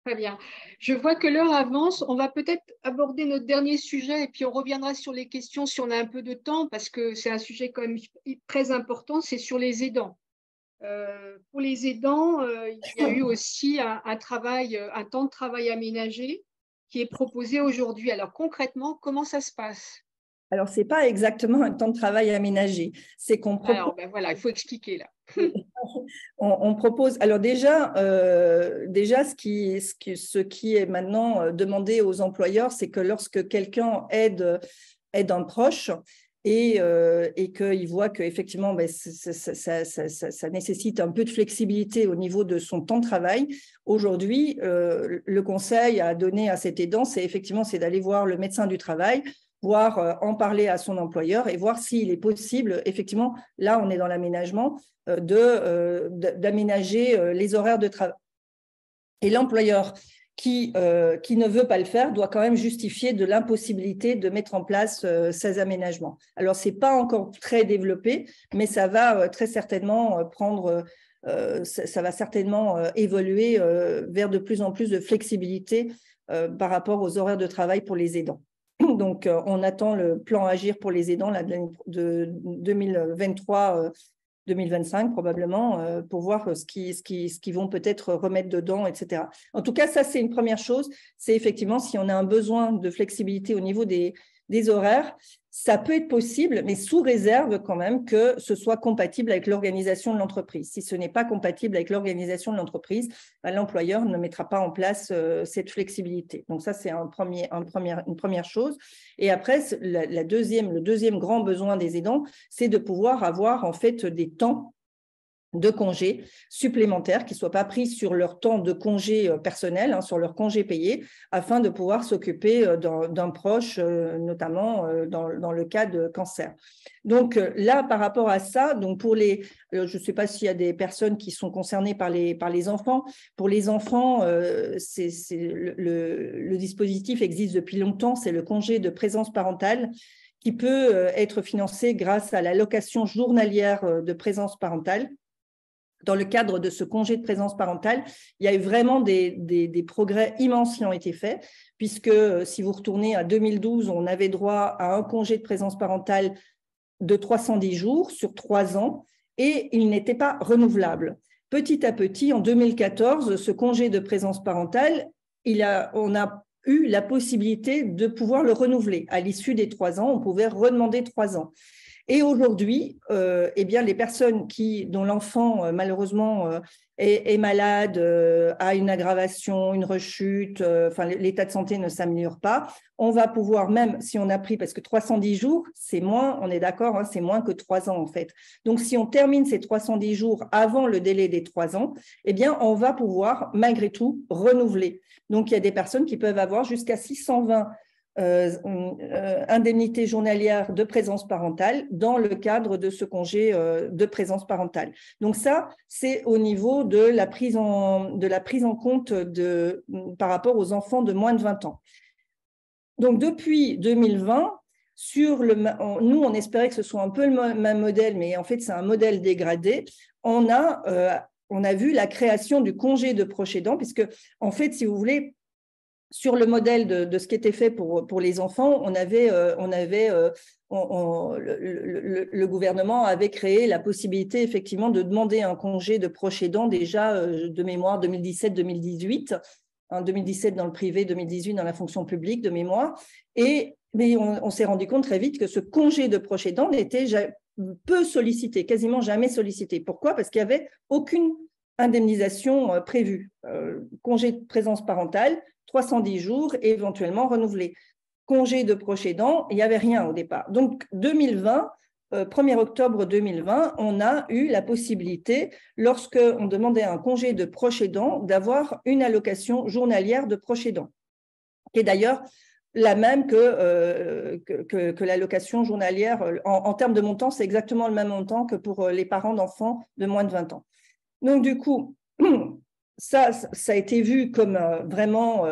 Très bien. Je vois que l'heure avance. On va peut-être aborder notre dernier sujet et puis on reviendra sur les questions si on a un peu de temps parce que c'est un sujet quand même très important, c'est sur les aidants. Pour les aidants, il y a eu aussi un travail, un temps de travail aménagé qui est proposé aujourd'hui. Alors concrètement, comment ça se passe? Alors, ce n'est pas exactement un temps de travail aménagé. C'est qu'on propose. Alors, ben voilà, il faut expliquer là. On propose. Alors déjà ce qui est maintenant demandé aux employeurs, c'est que lorsque quelqu'un aide un proche et qu'il voit qu'effectivement ça nécessite un peu de flexibilité au niveau de son temps de travail, aujourd'hui, le conseil à donner à cet aidant, c'est d'aller voir le médecin du travail, voir en parler à son employeur et voir s'il est possible, effectivement, là on est dans l'aménagement, d'aménager les horaires de travail. Et l'employeur qui ne veut pas le faire doit quand même justifier de l'impossibilité de mettre en place ces aménagements. Alors, ce n'est pas encore très développé, mais ça va très certainement ça va certainement évoluer vers de plus en plus de flexibilité par rapport aux horaires de travail pour les aidants. Donc, on attend le plan Agir pour les aidants là, de 2023 2025 probablement, pour voir ce qu'ils vont peut-être remettre dedans, etc. En tout cas, ça, c'est une première chose. C'est effectivement, si on a un besoin de flexibilité au niveau des horaires, ça peut être possible, mais sous réserve quand même que ce soit compatible avec l'organisation de l'entreprise. Si ce n'est pas compatible avec l'organisation de l'entreprise, l'employeur ne mettra pas en place cette flexibilité. Donc ça, c'est une première chose. Et après, le deuxième grand besoin des aidants, c'est de pouvoir avoir en fait des temps de congés supplémentaires qui ne soient pas pris sur leur temps de congé personnel, sur leur congé payé, afin de pouvoir s'occuper d'un proche, notamment dans le cas de cancer. Donc là, par rapport à ça, donc pour je ne sais pas s'il y a des personnes qui sont concernées par les enfants. Pour les enfants, le dispositif existe depuis longtemps, c'est le congé de présence parentale qui peut être financé grâce à l'allocation journalière de présence parentale. Dans le cadre de ce congé de présence parentale, il y a eu vraiment des progrès immenses qui ont été faits, puisque si vous retournez à 2012, on avait droit à un congé de présence parentale de 310 jours sur 3 ans, et il n'était pas renouvelable. Petit à petit, en 2014, ce congé de présence parentale, on a eu la possibilité de pouvoir le renouveler. À l'issue des 3 ans, on pouvait redemander 3 ans. Et aujourd'hui, eh bien, les personnes dont l'enfant, malheureusement, est malade, a une aggravation, une rechute, l'état de santé ne s'améliore pas, on va pouvoir, même si on a pris, parce que 310 jours, c'est moins, on est d'accord, c'est moins que 3 ans en fait. Donc, si on termine ces 310 jours avant le délai des 3 ans, eh bien, on va pouvoir, malgré tout, renouveler. Donc, il y a des personnes qui peuvent avoir jusqu'à 620 indemnité journalière de présence parentale dans le cadre de ce congé de présence parentale. Donc ça, c'est au niveau de la prise en compte par rapport aux enfants de moins de 20 ans. Donc depuis 2020, nous, on espérait que ce soit un peu le même modèle, mais en fait, c'est un modèle dégradé. On a vu la création du congé de proche aidant, puisque, en fait, si vous voulez, sur le modèle de ce qui était fait pour les enfants, le gouvernement avait créé la possibilité effectivement de demander un congé de proche aidant déjà de mémoire 2017-2018, 2017 dans le privé, 2018 dans la fonction publique de mémoire. Mais on s'est rendu compte très vite que ce congé de proche aidant n'était peu sollicité, quasiment jamais sollicité. Pourquoi? Parce qu'il n'y avait aucune indemnisation prévue. Congé de présence parentale, 310 jours et éventuellement renouvelé. Congé de proche aidant, il n'y avait rien au départ. Donc, 1er octobre 2020, on a eu la possibilité, lorsqu'on demandait un congé de proche aidant, d'avoir une allocation journalière de proche aidant, qui est d'ailleurs la même que l'allocation journalière. En termes de montant, c'est exactement le même montant que pour les parents d'enfants de moins de 20 ans. Donc, du coup, ça a été vu comme vraiment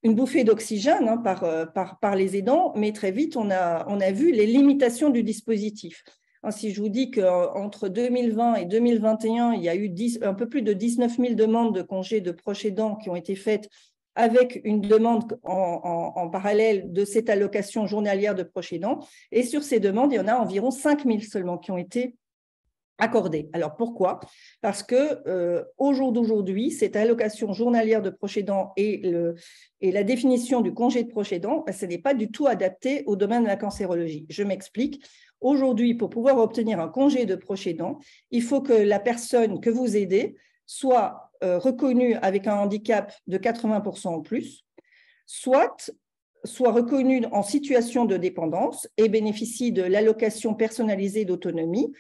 une bouffée d'oxygène par les aidants, mais très vite, on a vu les limitations du dispositif. Si je vous dis qu'entre 2020 et 2021, il y a eu un peu plus de 19 000 demandes de congés de proches aidants qui ont été faites avec une demande en parallèle de cette allocation journalière de proches aidants. Et sur ces demandes, il y en a environ 5 000 seulement qui ont été accordées. Alors pourquoi? Parce que au jour d'aujourd'hui, cette allocation journalière de proches aidants et la définition du congé de proche aidant, ce n'est pas du tout adapté au domaine de la cancérologie. Je m'explique. Aujourd'hui, pour pouvoir obtenir un congé de proche aidant, il faut que la personne que vous aidez soit reconnue avec un handicap de 80% en plus, soit reconnue en situation de dépendance et bénéficie de l'allocation personnalisée d'autonomie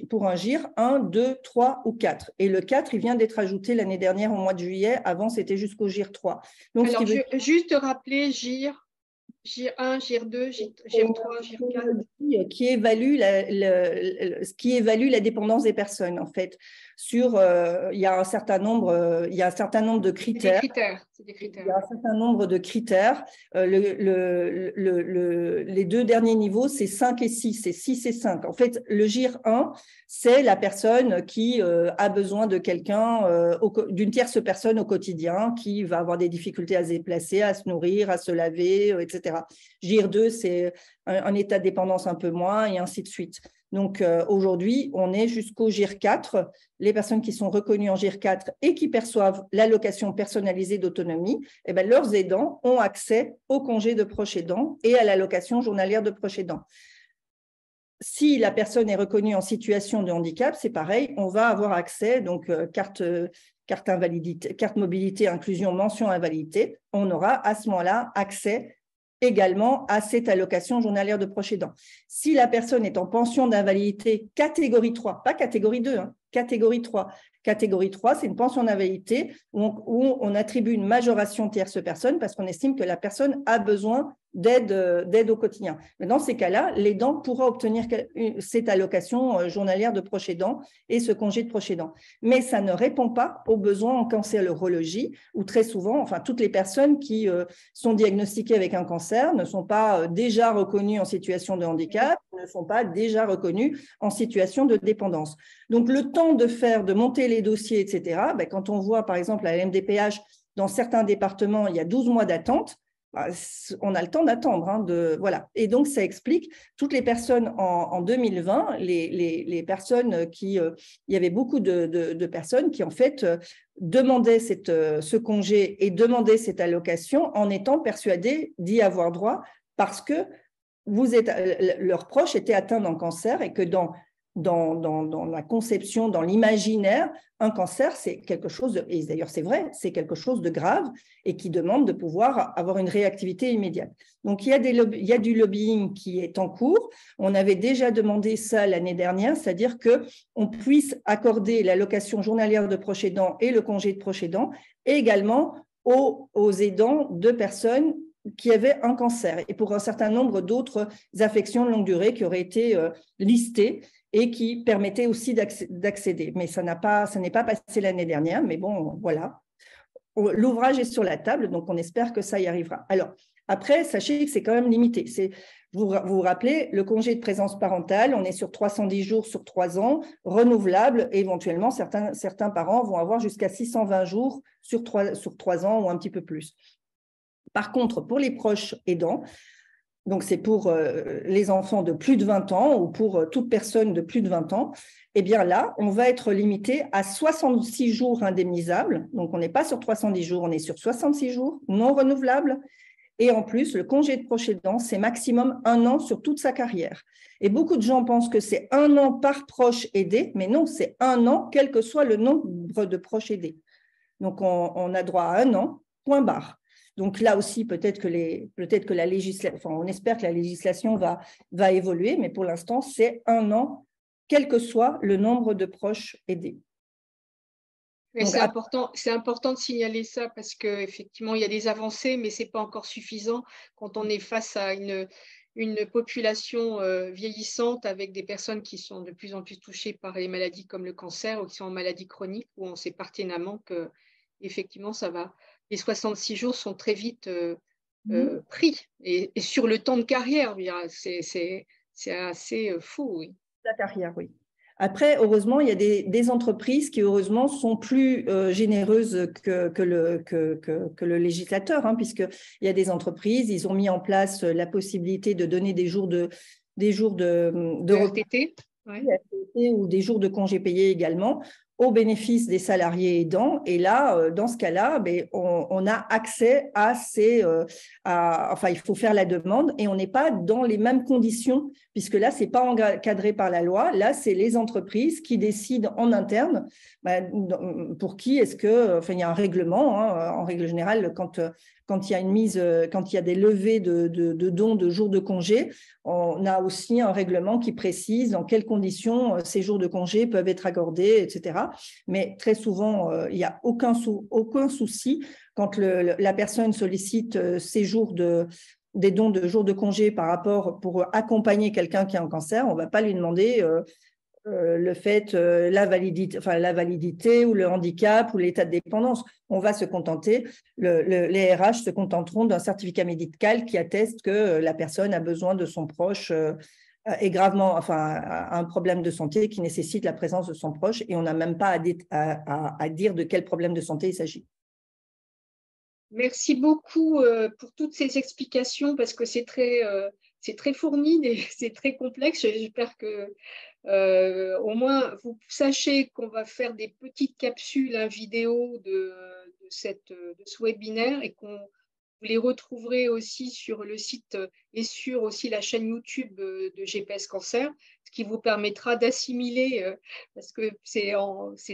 pour un GIR 1, 2, 3 ou 4. Et le 4, il vient d'être ajouté l'année dernière au mois de juillet. Avant, c'était jusqu'au GIR 3. Donc, alors, juste rappeler GIR 1, GIR 2, GIR 3, GIR 4. Qui évalue la dépendance des personnes, en fait. Il y a un certain nombre de critères. C'est des critères. Il y a un certain nombre de critères. Les deux derniers niveaux, c'est 5 et 6. C'est 6 et 5. En fait, le GIR 1, c'est la personne qui a besoin de quelqu'un, d'une tierce personne au quotidien, qui va avoir des difficultés à se déplacer, à se nourrir, à se laver, etc. GIR 2, c'est un état de dépendance un peu moins, et ainsi de suite. Donc, aujourd'hui, on est jusqu'au GIR 4. Les personnes qui sont reconnues en GIR 4 et qui perçoivent l'allocation personnalisée d'autonomie, eh bien, leurs aidants ont accès au congé de proche aidant et à l'allocation journalière de proche aidant. Si la personne est reconnue en situation de handicap, c'est pareil, on va avoir accès, donc carte invalidité, carte mobilité, inclusion, mention invalidité, on aura à ce moment-là accès également à cette allocation journalière de proche aidant. Si la personne est en pension d'invalidité catégorie 3, pas catégorie 2, catégorie 3. Catégorie 3, c'est une pension d'invalidité où on attribue une majoration tierce personne parce qu'on estime que la personne a besoin d'aide au quotidien. Mais dans ces cas-là, l'aidant pourra obtenir cette allocation journalière de proche aidant et ce congé de proche aidant. Mais ça ne répond pas aux besoins en cancérologie où très souvent, enfin toutes les personnes qui sont diagnostiquées avec un cancer ne sont pas déjà reconnues en situation de handicap, ne sont pas déjà reconnues en situation de dépendance. Donc le temps de monter les dossiers, etc., quand on voit par exemple à la MDPH, dans certains départements, il y a 12 mois d'attente, on a le temps d'attendre. Voilà. Et donc, ça explique toutes les personnes en 2020, les personnes il y avait beaucoup de personnes qui, en fait, demandaient ce congé et demandaient cette allocation en étant persuadées d'y avoir droit parce que leurs proches étaient atteints d'un cancer et que dans la conception, dans l'imaginaire, un cancer, c'est quelque chose, et d'ailleurs c'est vrai, c'est quelque chose de grave et qui demande de pouvoir avoir une réactivité immédiate. Donc, il y a du lobbying qui est en cours. On avait déjà demandé ça l'année dernière, c'est-à-dire qu'on puisse accorder l'allocation journalière de proche aidant et le congé de proche aidant, et également aux aidants de personnes qui avaient un cancer et pour un certain nombre d'autres affections de longue durée qui auraient été listées et qui permettaient aussi d'accéder. Mais ça n'est pas passé l'année dernière, mais bon, voilà. L'ouvrage est sur la table, donc on espère que ça y arrivera. Alors, après, sachez que c'est quand même limité. Vous vous rappelez, le congé de présence parentale, on est sur 310 jours sur 3 ans, renouvelable, et éventuellement, certains parents vont avoir jusqu'à 620 jours sur 3 ans ou un petit peu plus. Par contre, pour les proches aidants, donc c'est pour les enfants de plus de 20 ans ou pour toute personne de plus de 20 ans, eh bien là, on va être limité à 66 jours indemnisables. Donc, on n'est pas sur 310 jours, on est sur 66 jours non renouvelables. Et en plus, le congé de proche aidant, c'est maximum 1 an sur toute sa carrière. Et beaucoup de gens pensent que c'est 1 an par proche aidé, mais non, c'est 1 an, quel que soit le nombre de proches aidés. Donc, on a droit à 1 an, point barre. Donc là aussi, peut-être que la législation, enfin, on espère que la législation va évoluer, mais pour l'instant, c'est 1 an, quel que soit le nombre de proches aidés. C'est important de signaler ça parce qu'effectivement, il y a des avancées, mais ce n'est pas encore suffisant quand on est face à une population vieillissante avec des personnes qui sont de plus en plus touchées par les maladies comme le cancer ou qui sont en maladie chronique, où on sait pertinemment que effectivement, ça va. Les 66 jours sont très vite pris et sur le temps de carrière, c'est assez fou, oui. La carrière, oui. Après, heureusement, il y a des entreprises qui, heureusement, sont plus généreuses que le législateur, hein, puisqu'il y a des entreprises, ils ont mis en place la possibilité de donner des jours de RTT, ouais. ou des jours de congés payés également au bénéfice des salariés aidants. Et là, dans ce cas-là, ben, on a accès à enfin, il faut faire la demande et on n'est pas dans les mêmes conditions, puisque là, ce n'est pas encadré par la loi. Là, c'est les entreprises qui décident en interne pour qui est-ce que, enfin, il y a un règlement, hein, en règle générale, quand il y a quand il y a des levées de dons de jours de congé, on a aussi un règlement qui précise dans quelles conditions ces jours de congé peuvent être accordés, etc. Mais très souvent, il n'y a aucun souci quand la personne sollicite des dons de jours de congé pour accompagner quelqu'un qui a un cancer. On ne va pas lui demander le fait, la validité ou le handicap ou l'état de dépendance. On va se contenter, les RH se contenteront d'un certificat médical qui atteste que la personne a besoin de son proche est gravement, enfin, a un problème de santé qui nécessite la présence de son proche et on n'a même pas à dire de quel problème de santé il s'agit. Merci beaucoup pour toutes ces explications parce que c'est très fourni et c'est très complexe. J'espère que au moins vous sachez qu'on va faire des petites capsules vidéo de ce webinaire et qu'on vous les retrouverez aussi sur le site et sur aussi la chaîne YouTube de GPS Cancer, ce qui vous permettra d'assimiler parce que c'est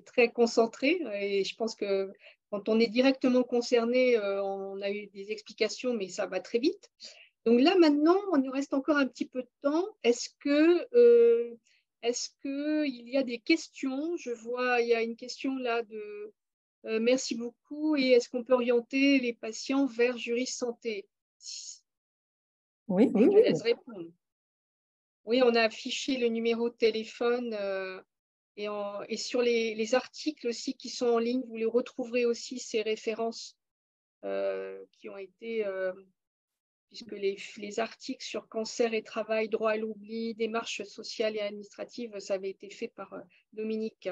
très concentré et je pense que quand on est directement concerné, on a eu des explications, mais ça va très vite. Donc là, maintenant, on nous reste encore un petit peu de temps. Est-ce qu'il y a des questions? Je vois, il y a une question là de merci beaucoup. Et est-ce qu'on peut orienter les patients vers Juris Santé? Oui, Je oui. laisse répondre. Oui, on a affiché le numéro de téléphone et sur les articles aussi qui sont en ligne, vous les retrouverez aussi, ces références qui ont été, puisque les articles sur cancer et travail, droit à l'oubli, démarches sociales et administratives, ça avait été fait par Dominique.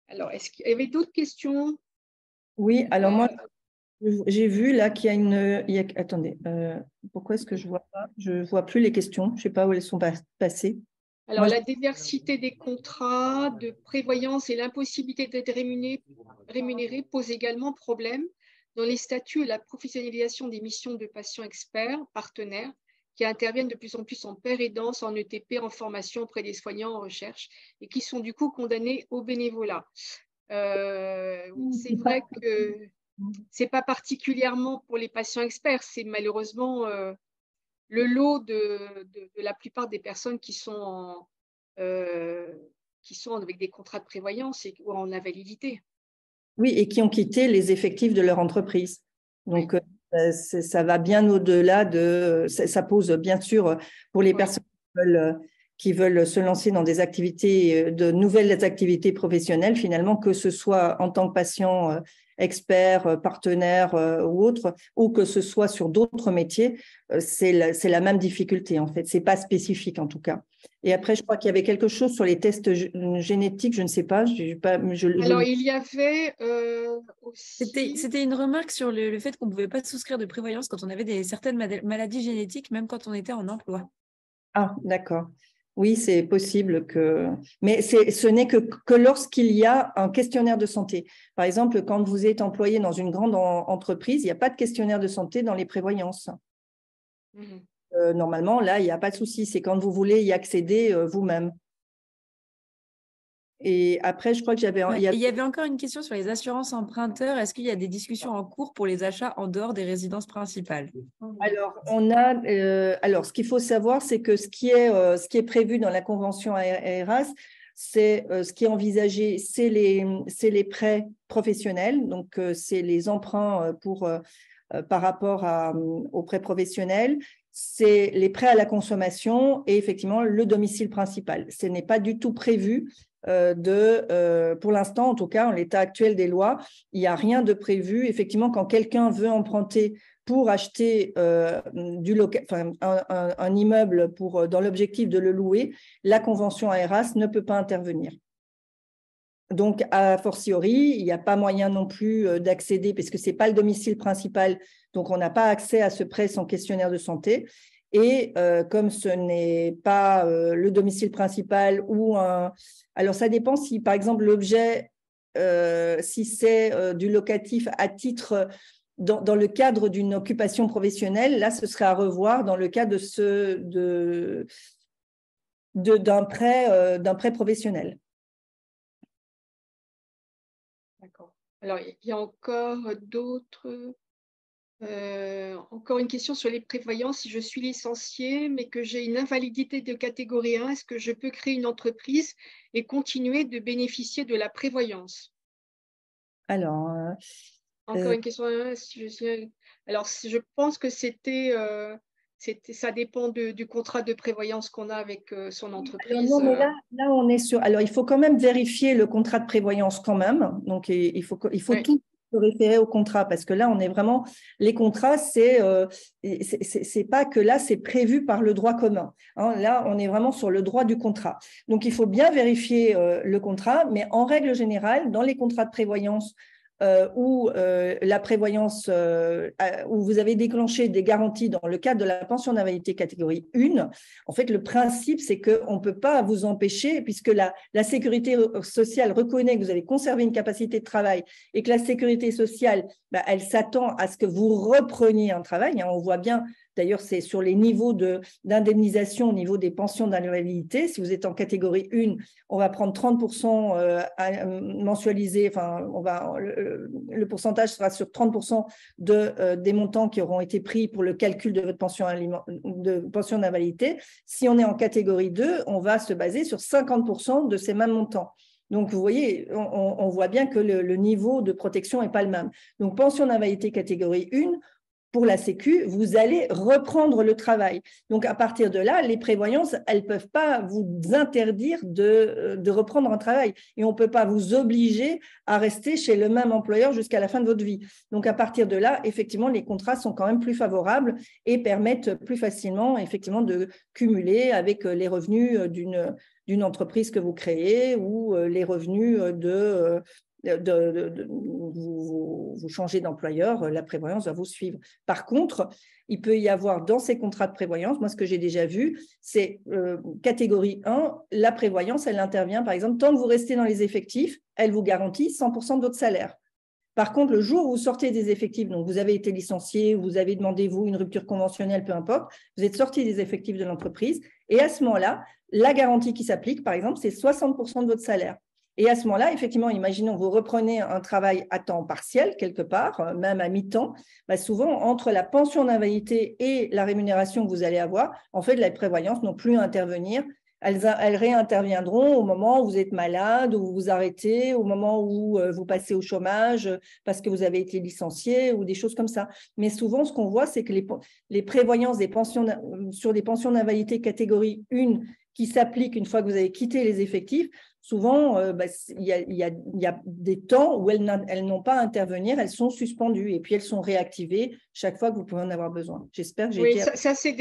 Alors, est-ce qu'il y avait d'autres questions? Oui, alors moi, j'ai vu là qu'il y a attendez, pourquoi est-ce que je vois pas? Je vois plus les questions. Je sais pas où elles sont passées. Alors, la diversité des contrats de prévoyance et l'impossibilité d'être rémunéré posent également problème dans les statuts et la professionnalisation des missions de patients experts, partenaires, qui interviennent de plus en plus en pair et danse, en ETP, en formation auprès des soignants en recherche et qui sont du coup condamnés au bénévolat. C'est vrai que ce n'est pas particulièrement pour les patients experts, c'est malheureusement le lot de la plupart des personnes qui sont avec des contrats de prévoyance ou en invalidité. Oui, et qui ont quitté les effectifs de leur entreprise. Donc, ça va bien au-delà ça pose bien sûr pour les personnes qui veulent se lancer dans des activités, de nouvelles activités professionnelles, finalement, que ce soit en tant que patient expert, partenaire ou autre, ou que ce soit sur d'autres métiers, c'est la même difficulté en fait. C'est pas spécifique en tout cas. Et après, je crois qu'il y avait quelque chose sur les tests génétiques, je ne sais pas. Alors, il y avait aussi… C'était une remarque sur le fait qu'on ne pouvait pas souscrire de prévoyance quand on avait certaines maladies génétiques, même quand on était en emploi. Ah, d'accord. Oui, c'est possible que… Mais ce n'est que lorsqu'il y a un questionnaire de santé. Par exemple, quand vous êtes employé dans une grande entreprise, il n'y a pas de questionnaire de santé dans les prévoyances. Normalement, là, il n'y a pas de souci. C'est quand vous voulez y accéder vous-même. Et après, je crois que il y avait encore une question sur les assurances emprunteurs. Est-ce qu'il y a des discussions en cours pour les achats en dehors des résidences principales? Alors, alors, ce qu'il faut savoir, c'est que ce qui est prévu dans la convention AERAS, c'est ce qui est envisagé, c'est les prêts professionnels, donc c'est les emprunts par rapport aux prêts professionnels, c'est les prêts à la consommation et effectivement le domicile principal. Ce n'est pas du tout prévu pour l'instant, en tout cas, en l'état actuel des lois, il n'y a rien de prévu. Effectivement, quand quelqu'un veut emprunter pour acheter un immeuble dans l'objectif de le louer, la convention AERAS ne peut pas intervenir. Donc, a fortiori, il n'y a pas moyen non plus d'accéder, parce que ce n'est pas le domicile principal, donc on n'a pas accès à ce prêt sans questionnaire de santé. Et comme ce n'est pas le domicile principal ou un… Alors, ça dépend si, par exemple, l'objet, si c'est du locatif à titre… Dans le cadre d'une occupation professionnelle, là, ce serait à revoir dans le cas d'un prêt professionnel. D'accord. Alors, il y a encore encore une question sur les prévoyances. Si je suis licenciée, mais que j'ai une invalidité de catégorie 1, est-ce que je peux créer une entreprise et continuer de bénéficier de la prévoyance? Alors, encore une question. Alors, je pense que ça dépend du contrat de prévoyance qu'on a avec son entreprise. Non, mais là, on est sur… Alors, il faut quand même vérifier le contrat de prévoyance quand même. Donc, il faut Ouais. tout se référer au contrat parce que là, on est vraiment… Les contrats, c'est pas que là, c'est prévu par le droit commun. Hein, là, on est vraiment sur le droit du contrat. Donc, il faut bien vérifier le contrat, mais en règle générale, dans les contrats de prévoyance, où la prévoyance, où vous avez déclenché des garanties dans le cadre de la pension d'invalidité catégorie 1, en fait, le principe, c'est qu'on ne peut pas vous empêcher, puisque la sécurité sociale reconnaît que vous avez conservé une capacité de travail et que la sécurité sociale, elle s'attend à ce que vous repreniez un travail. Hein, on voit bien, d'ailleurs, c'est sur les niveaux d'indemnisation au niveau des pensions d'invalidité. Si vous êtes en catégorie 1, on va prendre 30% mensualisé, enfin, le pourcentage sera sur 30% des montants qui auront été pris pour le calcul de votre pension d'invalidité. Si on est en catégorie 2, on va se baser sur 50% de ces mêmes montants. Donc, vous voyez, on voit bien que le niveau de protection n'est pas le même. Donc, pension d'invalidité catégorie 1, pour la Sécu, vous allez reprendre le travail. Donc, à partir de là, les prévoyances, elles ne peuvent pas vous interdire de reprendre un travail. Et on ne peut pas vous obliger à rester chez le même employeur jusqu'à la fin de votre vie. Donc, à partir de là, effectivement, les contrats sont quand même plus favorables et permettent plus facilement, effectivement, de cumuler avec les revenus d'une entreprise que vous créez ou les revenus vous changez d'employeur, la prévoyance va vous suivre. Par contre, il peut y avoir dans ces contrats de prévoyance, moi ce que j'ai déjà vu, c'est catégorie 1, la prévoyance, elle intervient par exemple, tant que vous restez dans les effectifs, elle vous garantit 100% de votre salaire. Par contre, le jour où vous sortez des effectifs, donc vous avez été licencié, vous avez demandé, vous, une rupture conventionnelle, peu importe, vous êtes sorti des effectifs de l'entreprise, et à ce moment-là, la garantie qui s'applique, par exemple, c'est 60% de votre salaire. Et à ce moment-là, effectivement, imaginons vous reprenez un travail à temps partiel, quelque part, même à mi-temps, souvent, entre la pension d'invalidité et la rémunération que vous allez avoir, en fait, les prévoyances n'ont plus à intervenir. Elles réinterviendront au moment où vous êtes malade, où vous vous arrêtez, au moment où vous passez au chômage parce que vous avez été licencié ou des choses comme ça. Mais souvent, ce qu'on voit, c'est que les prévoyances sur des pensions d'invalidité catégorie 1 qui s'appliquent une fois que vous avez quitté les effectifs, souvent, il y a des temps où elles n'ont pas à intervenir, elles sont suspendues et puis elles sont réactivées chaque fois que vous pouvez en avoir besoin. J'espère que j'ai été… ça c'est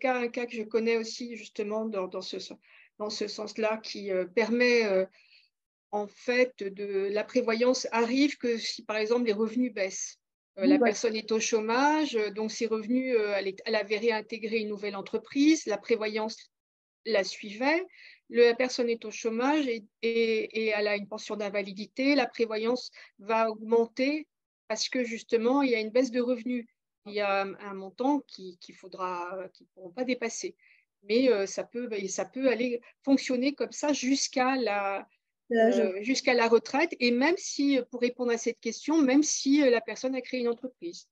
un cas que je connais aussi justement dans ce sens-là qui permet en fait la prévoyance arrive que si par exemple les revenus baissent. La personne est au chômage, donc ses revenus, elle avait réintégré une nouvelle entreprise, la prévoyance la suivait. La personne est au chômage et elle a une pension d'invalidité. La prévoyance va augmenter parce que justement, il y a une baisse de revenus. Il y a un montant qu'ils ne pourront pas dépasser. Mais ça peut aller fonctionner comme ça jusqu'à la retraite. Et même si, pour répondre à cette question, même si la personne a créé une entreprise.